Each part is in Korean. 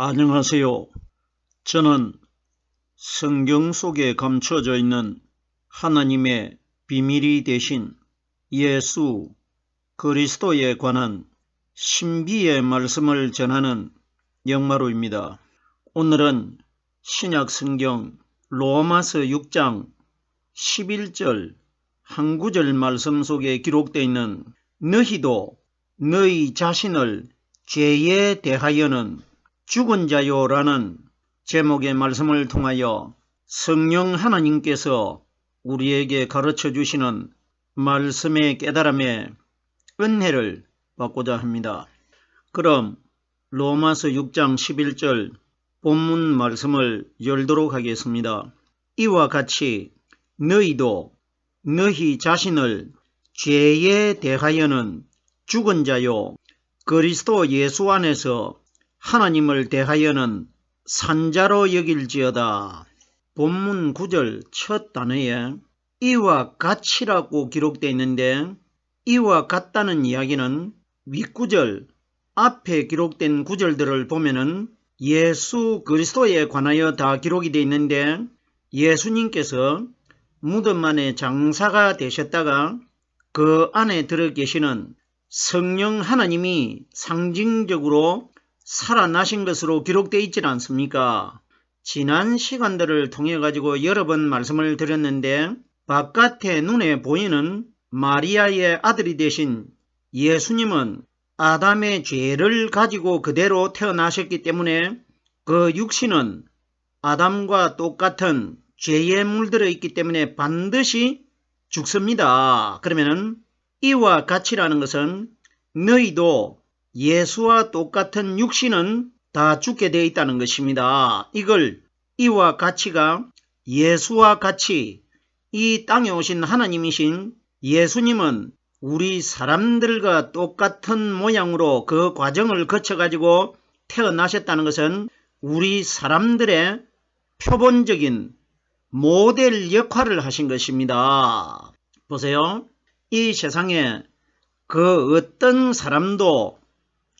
안녕하세요. 저는 성경 속에 감춰져 있는 하나님의 비밀이 되신 예수 그리스도에 관한 신비의 말씀을 전하는 영마루입니다. 오늘은 신약 성경 로마서 6장 11절 한 구절 말씀 속에 기록되어 있는 너희도 너희 자신을 죄에 대하여는 죽은 자요 라는 제목의 말씀을 통하여 성령 하나님께서 우리에게 가르쳐 주시는 말씀의 깨달음의 은혜를 받고자 합니다. 그럼 로마서 6장 11절 본문 말씀을 열도록 하겠습니다. 이와 같이 너희도 너희 자신을 죄에 대하여는 죽은 자요 그리스도 예수 안에서 하나님을 대하여는 산자로 여길지어다. 본문 9절 첫 단어에 이와 같이라고 기록되어 있는데 이와 같다는 이야기는 윗구절 앞에 기록된 구절들을 보면은 예수 그리스도에 관하여 다 기록이 되어 있는데 예수님께서 무덤 안에 장사가 되셨다가 그 안에 들어 계시는 성령 하나님이 상징적으로 살아나신 것으로 기록되어 있지 않습니까? 지난 시간들을 통해 가지고 여러 번 말씀을 드렸는데 바깥에 눈에 보이는 마리아의 아들이 되신 예수님은 아담의 죄를 가지고 그대로 태어나셨기 때문에 그 육신은 아담과 똑같은 죄에 물들어 있기 때문에 반드시 죽습니다. 그러면은 이와 같이라는 것은 너희도 예수와 똑같은 육신은 다 죽게 되어 있다는 것입니다. 이걸 이와 같이가 예수와 같이 이 땅에 오신 하나님이신 예수님은 우리 사람들과 똑같은 모양으로 그 과정을 거쳐가지고 태어나셨다는 것은 우리 사람들의 표본적인 모델 역할을 하신 것입니다. 보세요. 이 세상에 그 어떤 사람도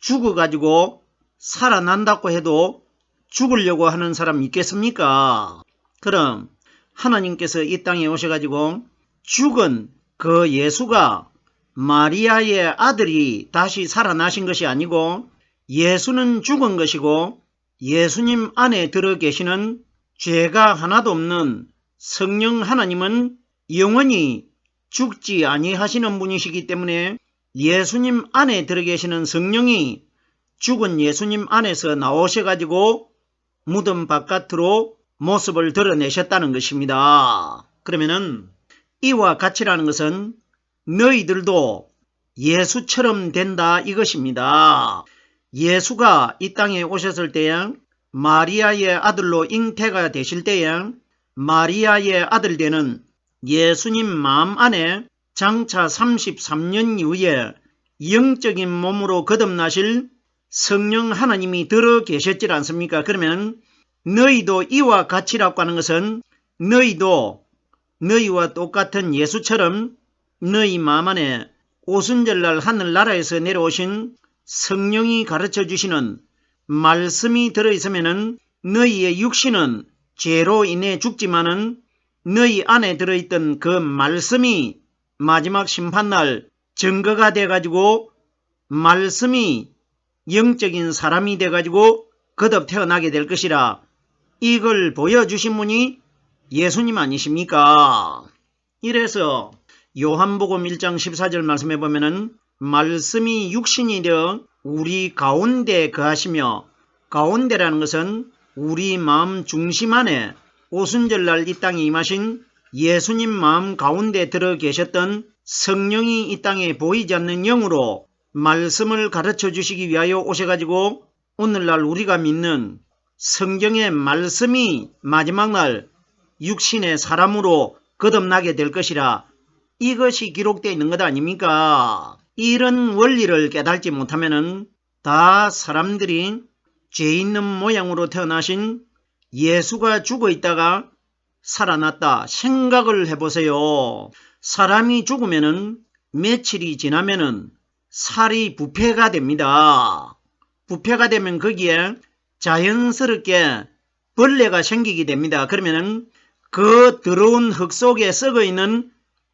죽어가지고 살아난다고 해도 죽으려고 하는 사람 있겠습니까? 그럼 하나님께서 이 땅에 오셔가지고 죽은 그 예수가 마리아의 아들이 다시 살아나신 것이 아니고 예수는 죽은 것이고 예수님 안에 들어 계시는 죄가 하나도 없는 성령 하나님은 영원히 죽지 아니하시는 분이시기 때문에 예수님 안에 들어 계시는 성령이 죽은 예수님 안에서 나오셔가지고 무덤 바깥으로 모습을 드러내셨다는 것입니다. 그러면은 이와 같이라는 것은 너희들도 예수처럼 된다 이것입니다. 예수가 이 땅에 오셨을 때에 마리아의 아들로 잉태가 되실 때에 마리아의 아들 되는 예수님 마음 안에 장차 33년 이후에 영적인 몸으로 거듭나실 성령 하나님이 들어 계셨지 않습니까? 그러면 너희도 이와 같이라고 하는 것은 너희도 너희와 똑같은 예수처럼 너희 마음 안에 오순절날 하늘나라에서 내려오신 성령이 가르쳐 주시는 말씀이 들어있으면 너희의 육신은 죄로 인해 죽지만은 너희 안에 들어있던 그 말씀이 마지막 심판날 증거가 돼가지고 말씀이 영적인 사람이 돼가지고 거듭 태어나게 될 것이라 이걸 보여주신 분이 예수님 아니십니까? 이래서 요한복음 1장 14절 말씀해 보면은 말씀이 육신이 되어 우리 가운데 거하시며 가운데라는 것은 우리 마음 중심 안에 오순절날 이 땅에 임하신 예수님 마음 가운데 들어 계셨던 성령이 이 땅에 보이지 않는 영으로 말씀을 가르쳐 주시기 위하여 오셔가지고 오늘날 우리가 믿는 성경의 말씀이 마지막 날 육신의 사람으로 거듭나게 될 것이라 이것이 기록되어 있는 것 아닙니까? 이런 원리를 깨닫지 못하면 다 사람들이 죄 있는 모양으로 태어나신 예수가 죽어 있다가 살아났다 생각을 해보세요. 사람이 죽으면은 며칠이 지나면은 살이 부패가 됩니다. 부패가 되면 거기에 자연스럽게 벌레가 생기게 됩니다. 그러면은 그 더러운 흙 속에 썩어 있는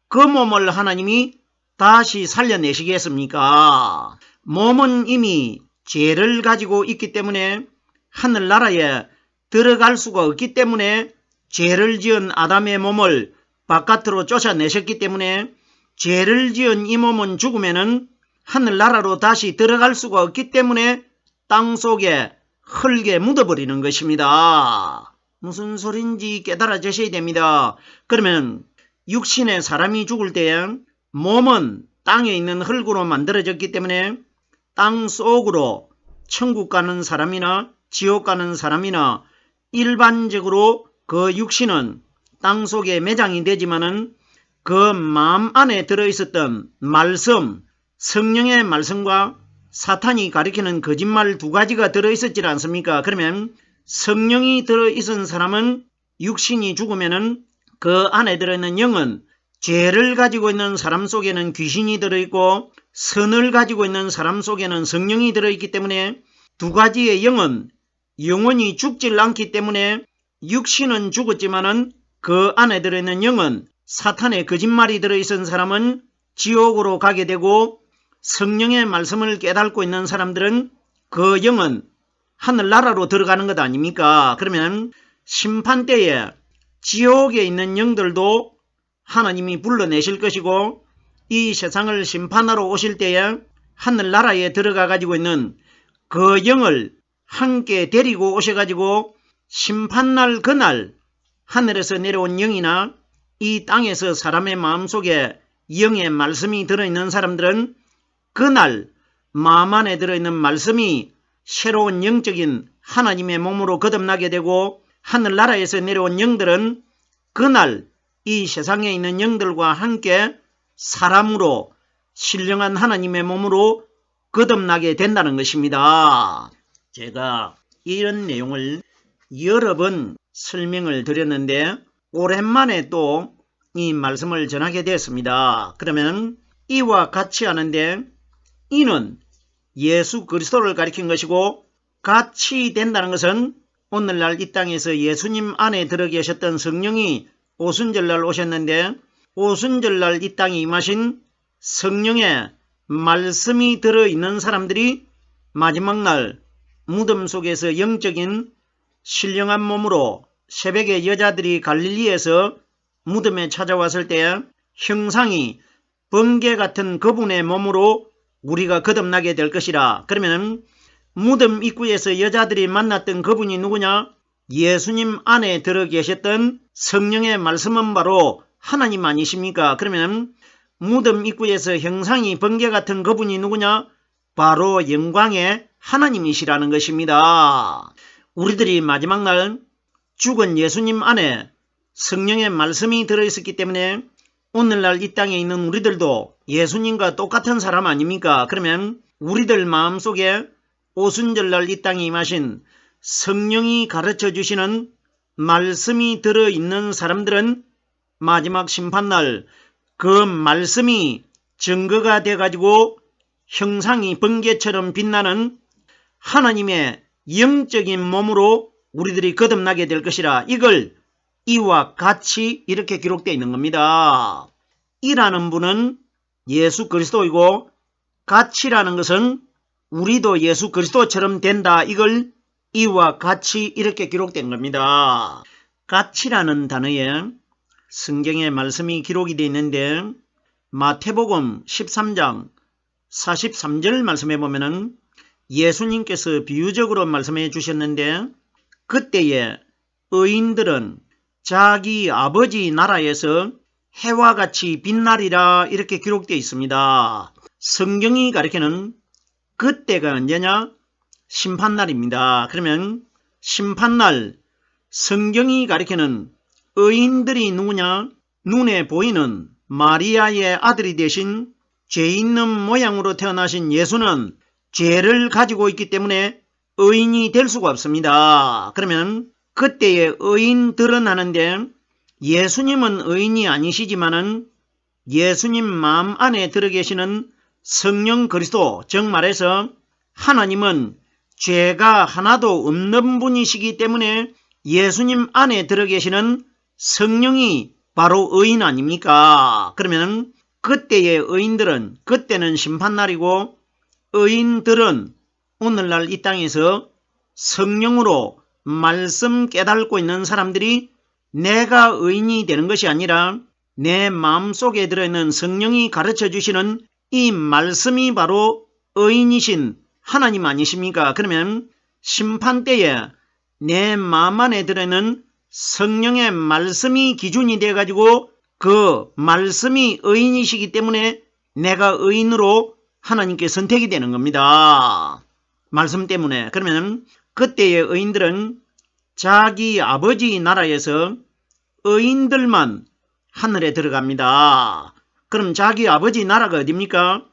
그 몸을 하나님이 다시 살려내시겠습니까? 몸은 이미 죄를 가지고 있기 때문에 하늘나라에 들어갈 수가 없기 때문에 죄를 지은 아담의 몸을 바깥으로 쫓아내셨기 때문에 죄를 지은 이 몸은 죽으면은 하늘나라로 다시 들어갈 수가 없기 때문에 땅속에 흙에 묻어버리는 것입니다. 무슨 소린지 깨달아지셔야 됩니다. 그러면 육신의 사람이 죽을 때 몸은 땅에 있는 흙으로 만들어졌기 때문에 땅 속으로 천국 가는 사람이나 지옥 가는 사람이나 일반적으로 그 육신은 땅 속에 매장이 되지만은 그 마음 안에 들어있었던 말씀, 성령의 말씀과 사탄이 가리키는 거짓말 두 가지가 들어있었지 않습니까? 그러면 성령이 들어있은 사람은 육신이 죽으면은 그 안에 들어있는 영은 죄를 가지고 있는 사람 속에는 귀신이 들어있고 선을 가지고 있는 사람 속에는 성령이 들어있기 때문에 두 가지의 영은 영원히 죽질 않기 때문에 육신은 죽었지만은 그 안에 들어있는 영은 사탄의 거짓말이 들어있은 사람은 지옥으로 가게 되고 성령의 말씀을 깨닫고 있는 사람들은 그 영은 하늘나라로 들어가는 것 아닙니까? 그러면 심판때에 지옥에 있는 영들도 하나님이 불러내실 것이고 이 세상을 심판하러 오실 때에 하늘나라에 들어가 가지고 있는 그 영을 함께 데리고 오셔가지고 심판날 그날 하늘에서 내려온 영이나 이 땅에서 사람의 마음속에 영의 말씀이 들어있는 사람들은 그날 마음 안에 들어있는 말씀이 새로운 영적인 하나님의 몸으로 거듭나게 되고 하늘나라에서 내려온 영들은 그날 이 세상에 있는 영들과 함께 사람으로 신령한 하나님의 몸으로 거듭나게 된다는 것입니다. 제가 이런 내용을 여러 번 설명을 드렸는데 오랜만에 또 이 말씀을 전하게 되었습니다. 그러면 이와 같이 하는데 이는 예수 그리스도를 가리킨 것이고 같이 된다는 것은 오늘날 이 땅에서 예수님 안에 들어 계셨던 성령이 오순절날 오셨는데 오순절날 이 땅에 임하신 성령의 말씀이 들어있는 사람들이 마지막 날 무덤 속에서 영적인 신령한 몸으로 새벽에 여자들이 갈릴리에서 무덤에 찾아왔을 때 형상이 번개 같은 그분의 몸으로 우리가 거듭나게 될 것이라. 그러면 무덤 입구에서 여자들이 만났던 그분이 누구냐? 예수님 안에 들어 계셨던 성령의 말씀은 바로 하나님 아니십니까? 그러면 무덤 입구에서 형상이 번개 같은 그분이 누구냐? 바로 영광의 하나님이시라는 것입니다. 우리들이 마지막 날 죽은 예수님 안에 성령의 말씀이 들어있었기 때문에 오늘날 이 땅에 있는 우리들도 예수님과 똑같은 사람 아닙니까? 그러면 우리들 마음속에 오순절날 이 땅에 임하신 성령이 가르쳐 주시는 말씀이 들어있는 사람들은 마지막 심판날 그 말씀이 증거가 돼가지고 형상이 번개처럼 빛나는 하나님의 영적인 몸으로 우리들이 거듭나게 될 것이라. 이걸 이와 같이 이렇게 기록되어 있는 겁니다. 이라는 분은 예수 그리스도이고 같이라는 것은 우리도 예수 그리스도처럼 된다. 이걸 이와 같이 이렇게 기록된 겁니다. 같이라는 단어에 성경의 말씀이 기록이 되어 있는데 마태복음 13장 43절 말씀해 보면은 예수님께서 비유적으로 말씀해 주셨는데 그때에 의인들은 자기 아버지 나라에서 해와 같이 빛나리라 이렇게 기록되어 있습니다. 성경이 가리키는 그때가 언제냐? 심판날입니다. 그러면 심판날 성경이 가리키는 의인들이 누구냐? 눈에 보이는 마리아의 아들이 되신 죄 있는 모양으로 태어나신 예수는 죄를 가지고 있기 때문에 의인이 될 수가 없습니다. 그러면 그때의 의인들은 하는데 예수님은 의인이 아니시지만은 예수님 마음 안에 들어 계시는 성령 그리스도, 즉 말해서 하나님은 죄가 하나도 없는 분이시기 때문에 예수님 안에 들어계시는 성령이 바로 의인 아닙니까? 그러면 그때의 의인들은, 그때는 심판날이고 의인들은 오늘날 이 땅에서 성령으로 말씀 깨닫고 있는 사람들이 내가 의인이 되는 것이 아니라 내 마음속에 들어있는 성령이 가르쳐 주시는 이 말씀이 바로 의인이신 하나님 아니십니까? 그러면 심판때에 내 마음 안에 들어있는 성령의 말씀이 기준이 되어가지고 그 말씀이 의인이시기 때문에 내가 의인으로 하나님께 선택이 되는 겁니다. 말씀 때문에. 그러면 그때의 의인들은 자기 아버지 나라에서 의인들만 하늘에 들어갑니다. 그럼 자기 아버지 나라가 어디입니까?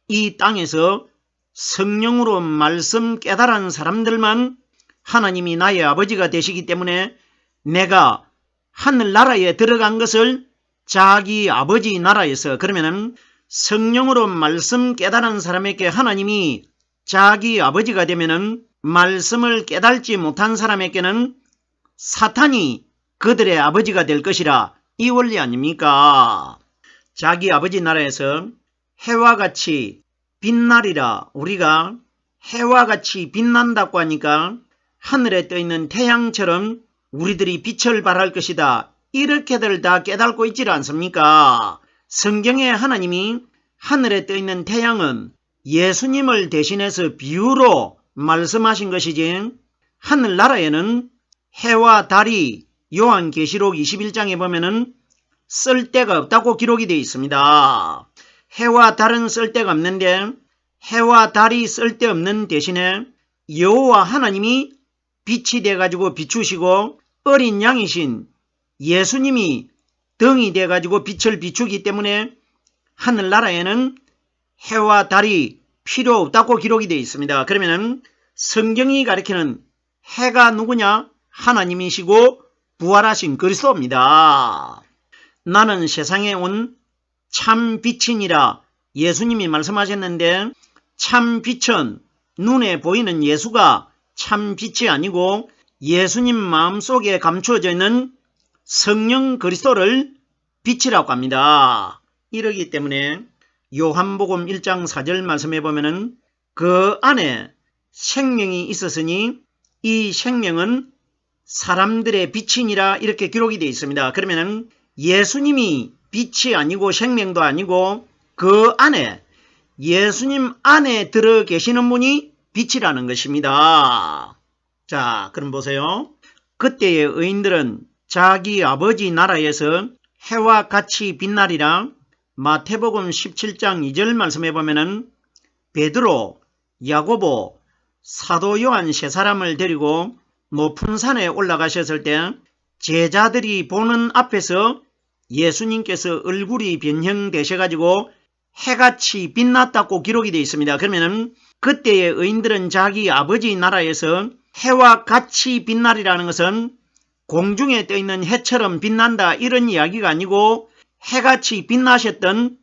이 땅에서 성령으로 말씀 깨달은 사람들만 하나님이 나의 아버지가 되시기 때문에 내가 하늘나라에 들어간 것을 자기 아버지 나라에서, 그러면은 성령으로 말씀 깨달은 사람에게 하나님이 자기 아버지가 되면은 말씀을 깨달지 못한 사람에게는 사탄이 그들의 아버지가 될 것이라, 이 원리 아닙니까? 자기 아버지 나라에서 해와 같이 빛나리라. 우리가 해와 같이 빛난다고 하니까 하늘에 떠있는 태양처럼 우리들이 빛을 발할 것이다. 이렇게들 다 깨닫고 있지 않습니까? 성경에 하나님이 하늘에 떠있는 태양은 예수님을 대신해서 비유로 말씀하신 것이지, 하늘나라에는 해와 달이 요한계시록 21장에 보면은 쓸데가 없다고 기록이 되어 있습니다. 해와 달은 쓸데가 없는데 해와 달이 쓸데없는 대신에 여호와 하나님이 빛이 돼가지고 비추시고 어린 양이신 예수님이 등이 돼가지고 빛을 비추기 때문에 하늘나라에는 해와 달이 필요 없다고 기록이 되어 있습니다. 그러면은 성경이 가리키는 해가 누구냐? 하나님이시고 부활하신 그리스도입니다. 나는 세상에 온 참 빛이니라 예수님이 말씀하셨는데, 참 빛은 눈에 보이는 예수가 참 빛이 아니고 예수님 마음속에 감추어져 있는 성령 그리스도를 빛이라고 합니다. 이러기 때문에 요한복음 1장 4절 말씀해 보면은 그 안에 생명이 있었으니 이 생명은 사람들의 빛이니라 이렇게 기록이 되어 있습니다. 그러면은 예수님이 빛이 아니고 생명도 아니고 그 안에 예수님 안에 들어 계시는 분이 빛이라는 것입니다. 자, 그럼 보세요. 그때의 의인들은 자기 아버지 나라에서 해와 같이 빛나리라. 마태복음 17장 2절 말씀해 보면은 베드로, 야고보, 사도 요한 세 사람을 데리고 높은 산에 올라가셨을 때 제자들이 보는 앞에서 예수님께서 얼굴이 변형되셔가지고 해같이 빛났다고 기록이 되어 있습니다. 그러면은 그때의 의인들은 자기 아버지 나라에서 해와 같이 빛나리라는 것은 공중에 떠있는 해처럼 빛난다 이런 이야기가 아니고 해같이 빛나셨던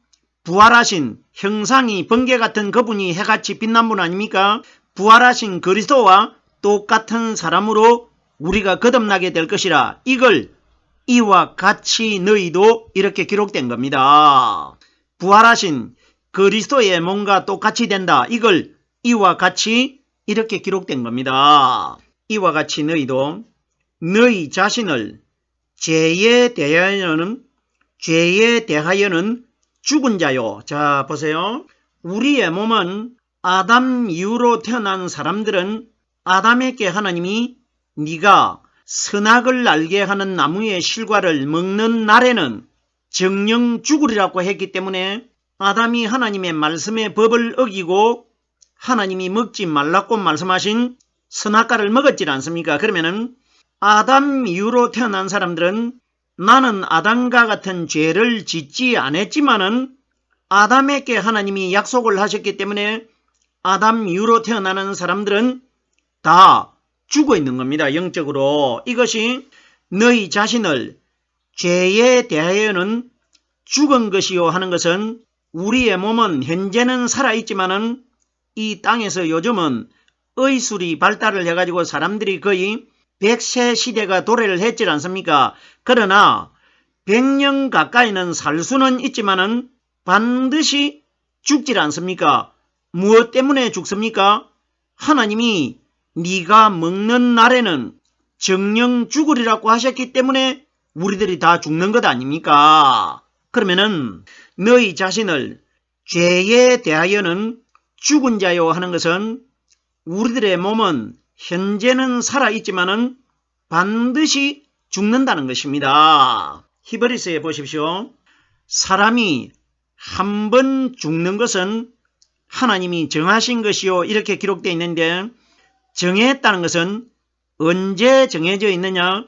부활하신 형상이 번개 같은 그분이 해같이 빛난 분 아닙니까? 부활하신 그리스도와 똑같은 사람으로 우리가 거듭나게 될 것이라, 이걸 이와 같이 너희도 이렇게 기록된 겁니다. 부활하신 그리스도의 몸과 똑같이 된다. 이걸 이와 같이 이렇게 기록된 겁니다. 이와 같이 너희도 너희 자신을 죄에 대하여는 죽은 자요. 자, 보세요. 우리의 몸은 아담 이후로 태어난 사람들은 아담에게 하나님이 네가 선악을 알게 하는 나무의 실과를 먹는 날에는 정령 죽으리라고 했기 때문에 아담이 하나님의 말씀의 법을 어기고 하나님이 먹지 말라고 말씀하신 선악과를 먹었지 않습니까? 그러면은 아담 이후로 태어난 사람들은 나는 아담과 같은 죄를 짓지 않았지만은 아담에게 하나님이 약속을 하셨기 때문에 아담 이후로 태어나는 사람들은 다 죽어 있는 겁니다. 영적으로. 이것이 너희 자신을 죄에 대하여는 죽은 것이요 하는 것은 우리의 몸은 현재는 살아있지만은 이 땅에서 요즘은 의술이 발달을 해가지고 사람들이 거의 100세 시대가 도래를 했지 않습니까? 그러나 100년 가까이는 살 수는 있지만은 반드시 죽질 않습니까? 무엇 때문에 죽습니까? 하나님이 네가 먹는 날에는 정령 죽으리라고 하셨기 때문에 우리들이 다 죽는 것 아닙니까? 그러면은 너희 자신을 죄에 대하여는 죽은 자요 하는 것은 우리들의 몸은 현재는 살아있지만은 반드시 죽는다는 것입니다. 히브리서에 보십시오. 사람이 한 번 죽는 것은 하나님이 정하신 것이요 이렇게 기록되어 있는데, 정했다는 것은 언제 정해져 있느냐?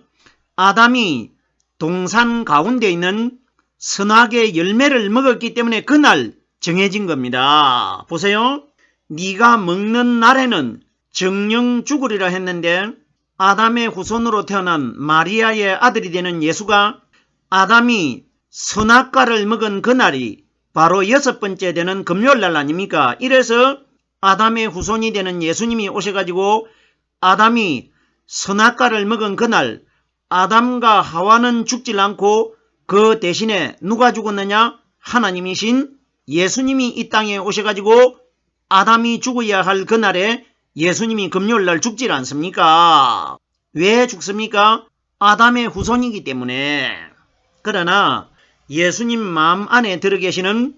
아담이 동산 가운데 있는 선악의 열매를 먹었기 때문에 그날 정해진 겁니다. 보세요. 네가 먹는 날에는 정령 죽으리라 했는데, 아담의 후손으로 태어난 마리아의 아들이 되는 예수가 아담이 선악과를 먹은 그날이 바로 6번째 되는 금요일날 아닙니까? 이래서 아담의 후손이 되는 예수님이 오셔가지고 아담이 선악과를 먹은 그날 아담과 하와는 죽질 않고 그 대신에 누가 죽었느냐? 하나님이신 예수님이 이 땅에 오셔가지고 아담이 죽어야 할 그날에 예수님이 금요일날 죽질 않습니까? 왜 죽습니까? 아담의 후손이기 때문에. 그러나 예수님 마음 안에 들어 계시는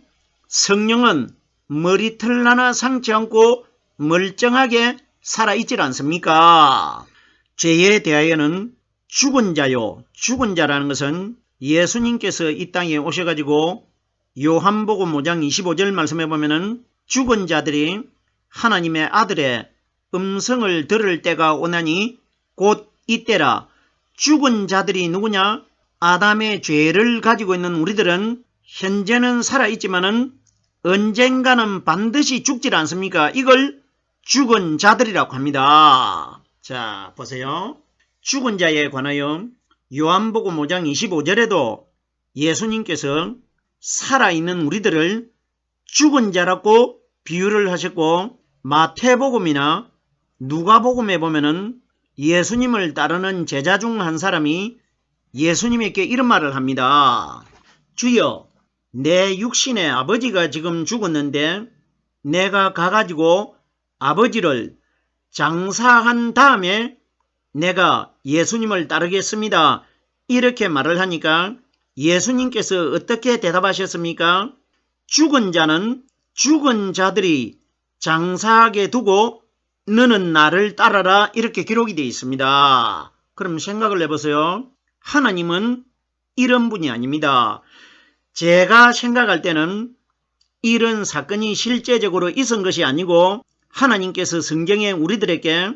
성령은 머리털 하나 상치 않고 멀쩡하게 살아있질 않습니까? 죄에 대하여는 죽은 자요. 죽은 자라는 것은 예수님께서 이 땅에 오셔가지고 요한복음 5장 25절 말씀해 보면은 죽은 자들이 하나님의 아들의 음성을 들을 때가 오나니 곧 이때라. 죽은 자들이 누구냐? 아담의 죄를 가지고 있는 우리들은 현재는 살아있지만은 언젠가는 반드시 죽질 않습니까? 이걸 죽은 자들이라고 합니다. 자, 보세요. 죽은 자에 관하여 요한복음 5장 25절에도 예수님께서 살아있는 우리들을 죽은 자라고 비유를 하셨고, 마태복음이나 누가복음에 보면은 예수님을 따르는 제자 중 한 사람이 예수님에게 이런 말을 합니다. 주여, 내 육신의 아버지가 지금 죽었는데 내가 가가지고 아버지를 장사한 다음에 내가 예수님을 따르겠습니다. 이렇게 말을 하니까 예수님께서 어떻게 대답하셨습니까? 죽은 자는 죽은 자들이 장사하게 두고 너는 나를 따라라, 이렇게 기록이 되어 있습니다. 그럼 생각을 해보세요. 하나님은 이런 분이 아닙니다. 제가 생각할 때는 이런 사건이 실제적으로 있은 것이 아니고 하나님께서 성경에 우리들에게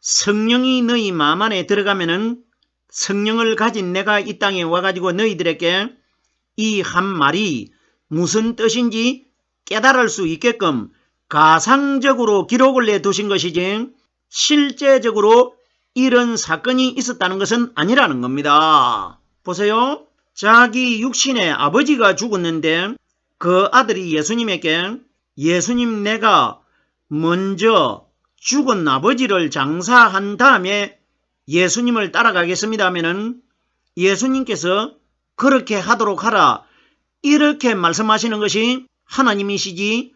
성령이 너희 마음 안에 들어가면은 성령을 가진 내가 이 땅에 와가지고 너희들에게 이 한 말이 무슨 뜻인지 깨달을 수 있게끔 가상적으로 기록을 내두신 것이지 실제적으로 이런 사건이 있었다는 것은 아니라는 겁니다. 보세요. 자기 육신의 아버지가 죽었는데 그 아들이 예수님에게 예수님, 내가 먼저 죽은 아버지를 장사한 다음에 예수님을 따라가겠습니다 하면은 예수님께서 그렇게 하도록 하라, 이렇게 말씀하시는 것이 하나님이시지,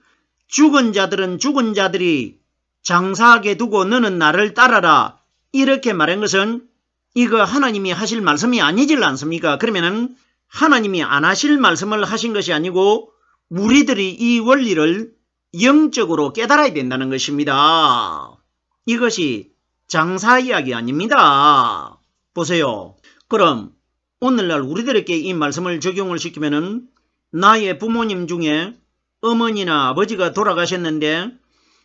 죽은 자들은 죽은 자들이 장사하게 두고 너는 나를 따라라, 이렇게 말한 것은 이거 하나님이 하실 말씀이 아니질 않습니까? 그러면은 하나님이 안 하실 말씀을 하신 것이 아니고 우리들이 이 원리를 영적으로 깨달아야 된다는 것입니다. 이것이 장사 이야기 아닙니다. 보세요. 그럼 오늘날 우리들에게 이 말씀을 적용을 시키면은 나의 부모님 중에 어머니나 아버지가 돌아가셨는데,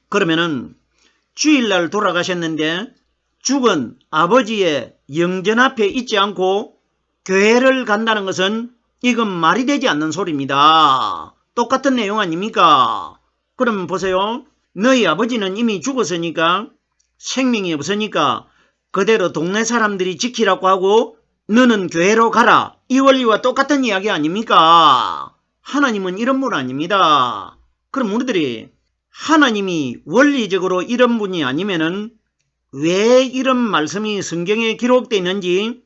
그러면은 주일날 돌아가셨는데 죽은 아버지의 영전 앞에 있지 않고 교회를 간다는 것은 이건 말이 되지 않는 소리입니다. 똑같은 내용 아닙니까? 그럼 보세요. 너희 아버지는 이미 죽었으니까, 생명이 없으니까 그대로 동네 사람들이 지키라고 하고 너는 교회로 가라, 이 원리와 똑같은 이야기 아닙니까? 하나님은 이런 분 아닙니다. 그럼 우리들이 하나님이 원리적으로 이런 분이 아니면은 왜 이런 말씀이 성경에 기록되어 있는지,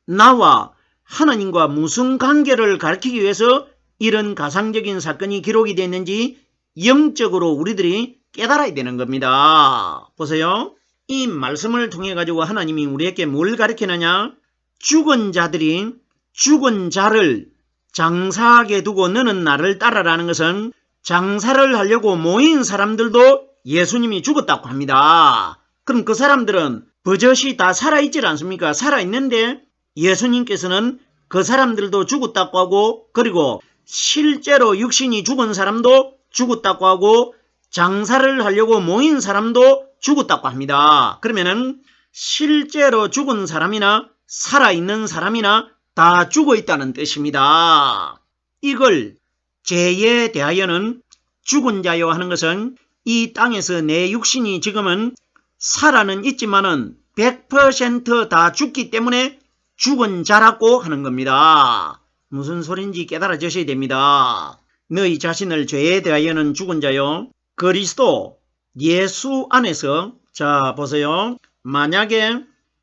나와 하나님과 무슨 관계를 가르치기 위해서 이런 가상적인 사건이 기록이 되어 있는지 영적으로 우리들이 깨달아야 되는 겁니다. 보세요. 이 말씀을 통해 가지고 하나님이 우리에게 뭘 가르치느냐? 죽은 자들이 죽은 자를 장사하게 두고 너는 나를 따라라는 것은 장사를 하려고 모인 사람들도 예수님이 죽었다고 합니다. 그럼 그 사람들은 버젓이 다 살아있질 않습니까? 살아있는데 예수님께서는 그 사람들도 죽었다고 하고, 그리고 실제로 육신이 죽은 사람도 죽었다고 하고, 장사를 하려고 모인 사람도 죽었다고 합니다. 그러면은 실제로 죽은 사람이나 살아있는 사람이나 다 죽어 있다는 뜻입니다. 이걸 죄에 대하여는 죽은 자요 하는 것은 이 땅에서 내 육신이 지금은 살아는 있지만은 100% 다 죽기 때문에 죽은 자라고 하는 겁니다. 무슨 소린지 깨달아지셔야 됩니다. 너희 자신을 죄에 대하여는 죽은 자요. 그리스도 예수 안에서, 자 보세요. 만약에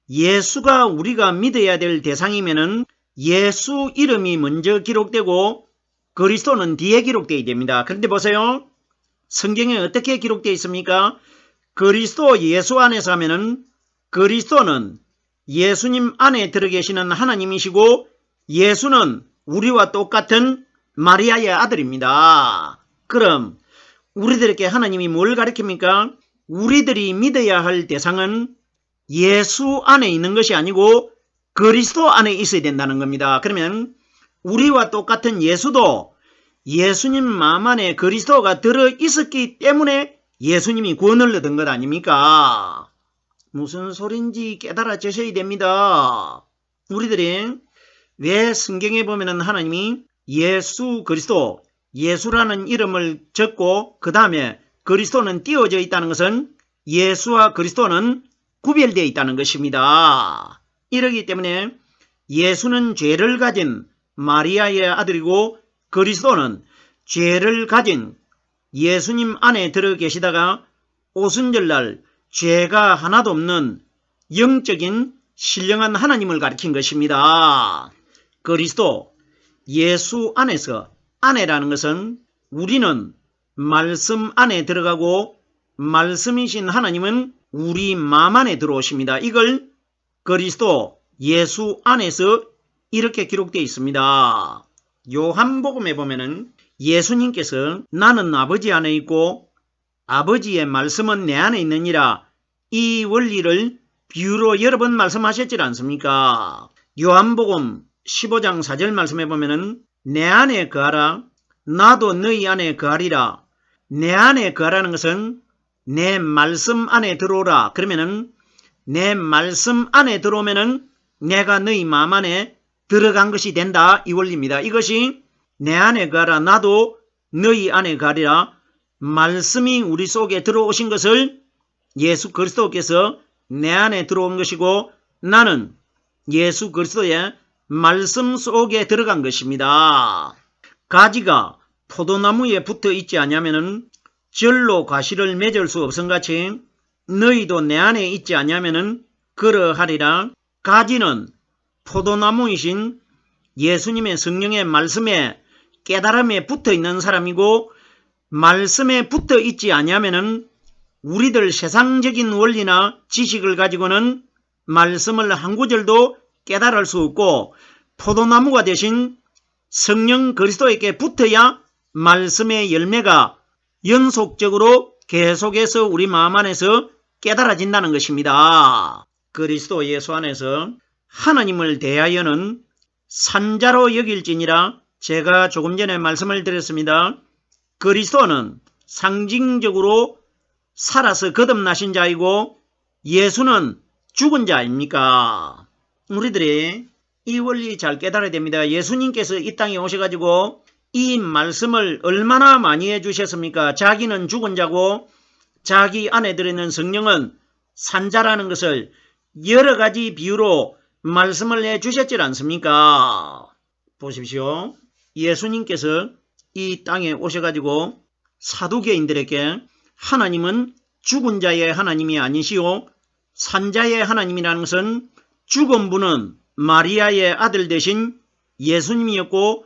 예수가 우리가 믿어야 될 대상이면은 예수 이름이 먼저 기록되고 그리스도는 뒤에 기록되어야 됩니다. 그런데 보세요. 성경에 어떻게 기록되어 있습니까? 그리스도 예수 안에서 하면은 그리스도는 예수님 안에 들어계시는 하나님이시고 예수는 우리와 똑같은 마리아의 아들입니다. 그럼 우리들에게 하나님이 뭘 가르칩니까? 우리들이 믿어야 할 대상은 예수 안에 있는 것이 아니고 그리스도 안에 있어야 된다는 겁니다. 그러면 우리와 똑같은 예수도 예수님 마음 안에 그리스도가 들어있었기 때문에 예수님이 구원을 얻은 것 아닙니까? 무슨 소린지 깨달아지셔야 됩니다. 우리들이 왜 성경에 보면은 하나님이 예수 그리스도, 예수라는 이름을 적고 그 다음에 그리스도는 띄워져 있다는 것은 예수와 그리스도는 구별되어 있다는 것입니다. 이러기 때문에 예수는 죄를 가진 마리아의 아들이고 그리스도는 죄를 가진 예수님 안에 들어 계시다가 오순절날 죄가 하나도 없는 영적인 신령한 하나님을 가리킨 것입니다. 그리스도, 예수 안에서, 안에라는 것은 우리는 말씀 안에 들어가고 말씀이신 하나님은 우리 마음 안에 들어오십니다. 이걸 그리스도, 예수 안에서 이렇게 기록되어 있습니다. 요한복음에 보면은 예수님께서 나는 아버지 안에 있고 아버지의 말씀은 내 안에 있느니라 이 원리를 비유로 여러 번 말씀하셨지 않습니까? 요한복음 15장 4절 말씀에 보면은 내 안에 거하라 나도 너희 안에 거하리라. 내 안에 거하라는 것은 내 말씀 안에 들어오라. 그러면은 내 말씀 안에 들어오면은 내가 너희 마음 안에 들어간 것이 된다. 이 원리입니다. 이것이 내 안에 거하라 나도 너희 안에 거하리라. 말씀이 우리 속에 들어오신 것을 예수 그리스도께서 내 안에 들어온 것이고 나는 예수 그리스도의 말씀 속에 들어간 것입니다. 가지가 포도나무에 붙어 있지 아니하면은 절로 과실을 맺을 수 없음같이 너희도 내 안에 있지 아니하면은 그러하리라. 가지는 포도나무이신 예수님의 성령의 말씀에 깨달음에 붙어 있는 사람이고 말씀에 붙어 있지 아니하면은 우리들 세상적인 원리나 지식을 가지고는 말씀을 한 구절도 깨달을 수 없고 포도나무가 되신 성령 그리스도에게 붙어야 말씀의 열매가 연속적으로 계속해서 우리 마음 안에서 깨달아진다는 것입니다. 그리스도 예수 안에서 하나님을 대하여는 산자로 여길지니라. 제가 조금 전에 말씀을 드렸습니다. 그리스도는 상징적으로 살아서 거듭나신 자이고 예수는 죽은 자 아닙니까? 우리들이 이 원리 잘 깨달아야 됩니다. 예수님께서 이 땅에 오셔가지고 이 말씀을 얼마나 많이 해주셨습니까? 자기는 죽은 자고 자기 안에 들어있는 성령은 산자라는 것을 여러 가지 비유로 말씀을 해주셨지 않습니까? 보십시오. 예수님께서 이 땅에 오셔가지고 사두개인들에게 하나님은 죽은 자의 하나님이 아니시오. 산자의 하나님이라는 것은 죽은 분은 마리아의 아들 되신 예수님이었고,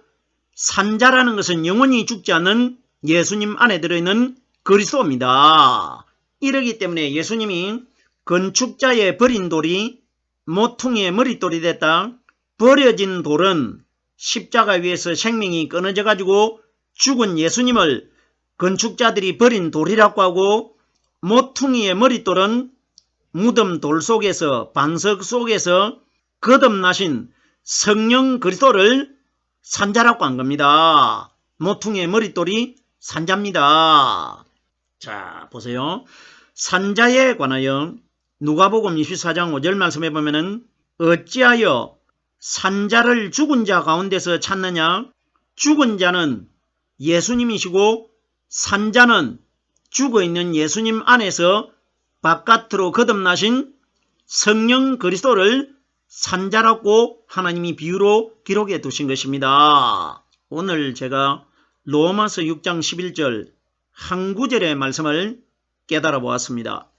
산자라는 것은 영원히 죽지 않는 예수님 안에 들어있는 그리스도입니다. 이러기 때문에 예수님이 건축자의 버린 돌이 모퉁이의 머릿돌이 됐다. 버려진 돌은 십자가 위에서 생명이 끊어져 가지고 죽은 예수님을 건축자들이 버린 돌이라고 하고, 모퉁이의 머릿돌은 무덤 돌 속에서, 반석 속에서 거듭나신 성령 그리스도를 산자라고 한 겁니다. 모퉁이의 머릿돌이 산자입니다. 자, 보세요. 산자에 관하여 누가복음 24장 5절 말씀해 보면은 어찌하여 산자를 죽은 자 가운데서 찾느냐? 죽은 자는 예수님이시고 산자는 죽어있는 예수님 안에서 바깥으로 거듭나신 성령 그리스도를 산자라고 하나님이 비유로 기록해 두신 것입니다. 오늘 제가 로마서 6장 11절 한 구절의 말씀을 깨달아 보았습니다.